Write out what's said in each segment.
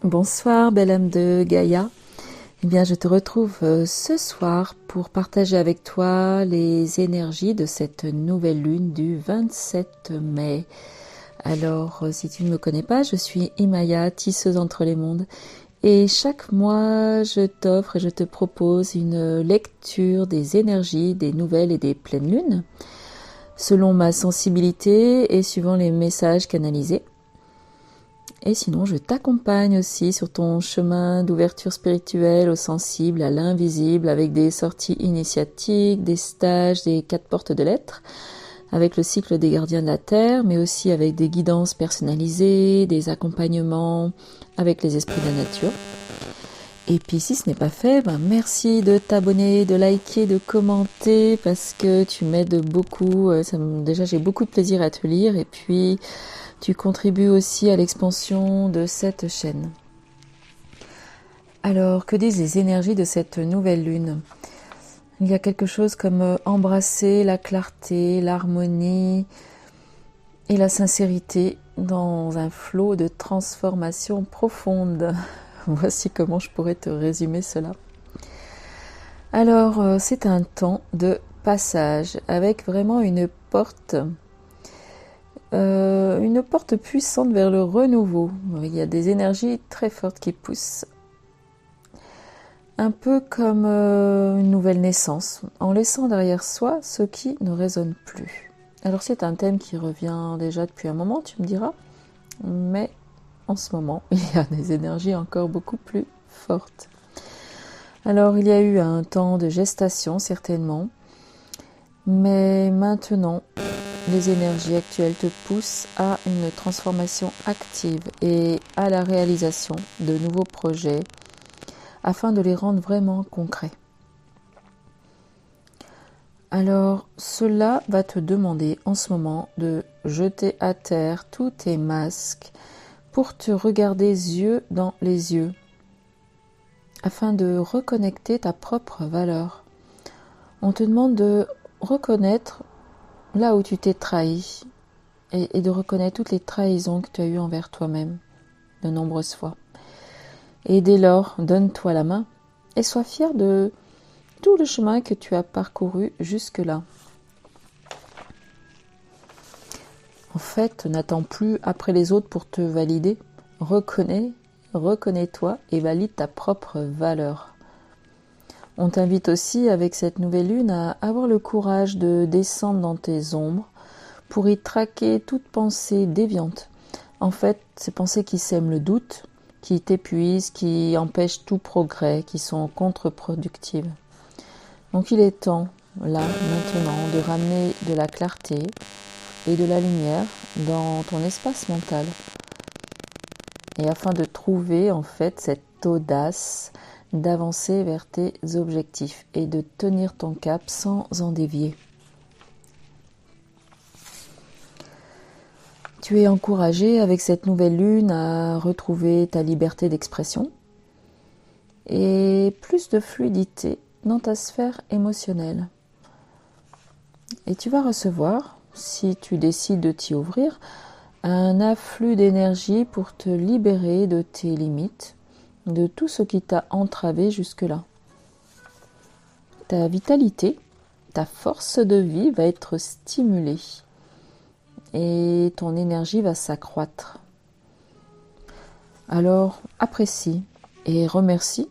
Bonsoir, belle âme de Gaïa. Eh bien, je te retrouve ce soir pour partager avec toi les énergies de cette nouvelle lune du 27 mai. Alors, si tu ne me connais pas, je suis Imaya, tisseuse entre les mondes. Et chaque mois, je t'offre et je te propose une lecture des énergies des nouvelles et des pleines lunes, selon ma sensibilité et suivant les messages canalisés. Et sinon, je t'accompagne aussi sur ton chemin d'ouverture spirituelle au sensible, à l'invisible, avec des sorties initiatiques, des stages, des 4 portes de lettres, avec le cycle des gardiens de la Terre, mais aussi avec des guidances personnalisées, des accompagnements avec les esprits de la nature. Et puis si ce n'est pas fait, merci de t'abonner, de liker, de commenter, parce que tu m'aides beaucoup. Déjà, j'ai beaucoup de plaisir à te lire, et puis tu contribues aussi à l'expansion de cette chaîne. Alors, que disent les énergies de cette nouvelle lune ? Il y a quelque chose comme embrasser la clarté, l'harmonie et la sincérité dans un flot de transformation profonde. Voici comment je pourrais te résumer cela. Alors, c'est un temps de passage avec vraiment une porte puissante vers le renouveau. Il y a des énergies très fortes qui poussent. Un peu comme une nouvelle naissance, en laissant derrière soi ce qui ne résonne plus. Alors c'est un thème qui revient déjà depuis un moment, tu me diras, mais en ce moment, il y a des énergies encore beaucoup plus fortes. Alors il y a eu un temps de gestation certainement, mais maintenant, les énergies actuelles te poussent à une transformation active et à la réalisation de nouveaux projets afin de les rendre vraiment concrets. Alors, cela va te demander en ce moment de jeter à terre tous tes masques pour te regarder yeux dans les yeux afin de reconnecter ta propre valeur. On te demande de reconnaître là où tu t'es trahi et de reconnaître toutes les trahisons que tu as eues envers toi-même de nombreuses fois. Et dès lors, donne-toi la main et sois fier de tout le chemin que tu as parcouru jusque-là. En fait, n'attends plus après les autres pour te valider. Reconnais-toi et valide ta propre valeur. On t'invite aussi, avec cette nouvelle lune, à avoir le courage de descendre dans tes ombres pour y traquer toute pensée déviante. En fait, ces pensées qui sèment le doute, qui t'épuisent, qui empêchent tout progrès, qui sont contre-productives. Donc il est temps, là, maintenant, de ramener de la clarté et de la lumière dans ton espace mental. Et afin de trouver, en fait, cette audace d'avancer vers tes objectifs et de tenir ton cap sans en dévier. Tu es encouragé avec cette nouvelle lune à retrouver ta liberté d'expression et plus de fluidité dans ta sphère émotionnelle. Et tu vas recevoir, si tu décides de t'y ouvrir, un afflux d'énergie pour te libérer de tes limites, de tout ce qui t'a entravé jusque-là. Ta vitalité, ta force de vie va être stimulée et ton énergie va s'accroître. Alors, apprécie et remercie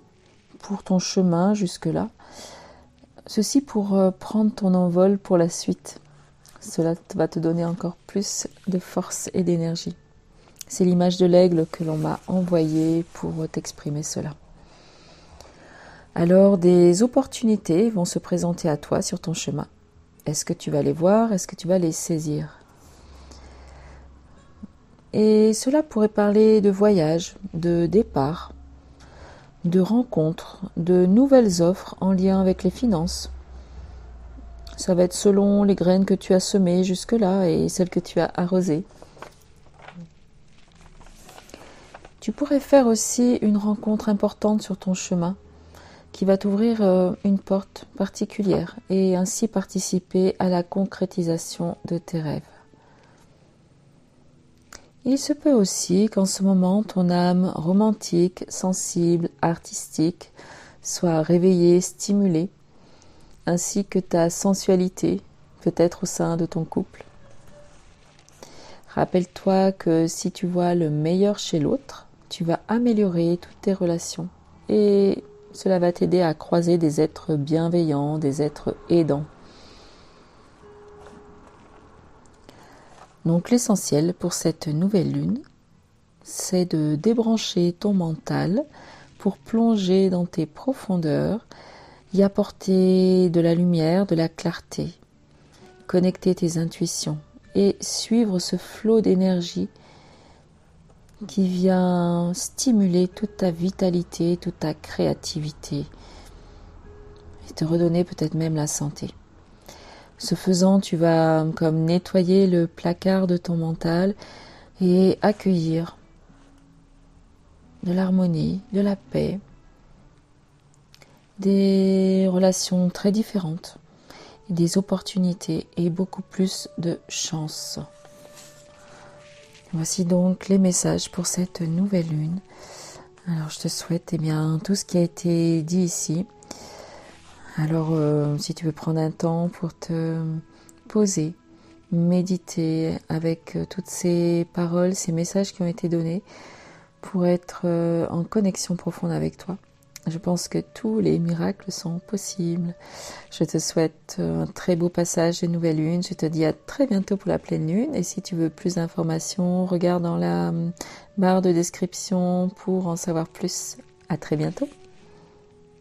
pour ton chemin jusque-là. Ceci pour prendre ton envol pour la suite. Cela va te donner encore plus de force et d'énergie. C'est l'image de l'aigle que l'on m'a envoyée pour t'exprimer cela. Alors, des opportunités vont se présenter à toi sur ton chemin. Est-ce que tu vas les voir? Est-ce que tu vas les saisir? Et cela pourrait parler de voyage, de départ, de rencontres, de nouvelles offres en lien avec les finances. Ça va être selon les graines que tu as semées jusque-là et celles que tu as arrosées. Tu pourrais faire aussi une rencontre importante sur ton chemin qui va t'ouvrir une porte particulière et ainsi participer à la concrétisation de tes rêves. Il se peut aussi qu'en ce moment, ton âme romantique, sensible, artistique soit réveillée, stimulée, ainsi que ta sensualité, peut-être au sein de ton couple. Rappelle-toi que si tu vois le meilleur chez l'autre, tu vas améliorer toutes tes relations et cela va t'aider à croiser des êtres bienveillants, des êtres aidants. Donc l'essentiel pour cette nouvelle lune, c'est de débrancher ton mental pour plonger dans tes profondeurs, y apporter de la lumière, de la clarté, connecter tes intuitions et suivre ce flot d'énergie qui vient stimuler toute ta vitalité, toute ta créativité et te redonner peut-être même la santé. Ce faisant, tu vas comme nettoyer le placard de ton mental et accueillir de l'harmonie, de la paix, des relations très différentes, des opportunités et beaucoup plus de chance. Voici donc les messages pour cette nouvelle lune. Alors je te souhaite tout ce qui a été dit ici. Alors si tu veux prendre un temps pour te poser, méditer avec toutes ces paroles, ces messages qui ont été donnés pour être en connexion profonde avec toi. Je pense que tous les miracles sont possibles. Je te souhaite un très beau passage de nouvelle lune. Je te dis à très bientôt pour la pleine lune. Et si tu veux plus d'informations, regarde dans la barre de description pour en savoir plus. À très bientôt.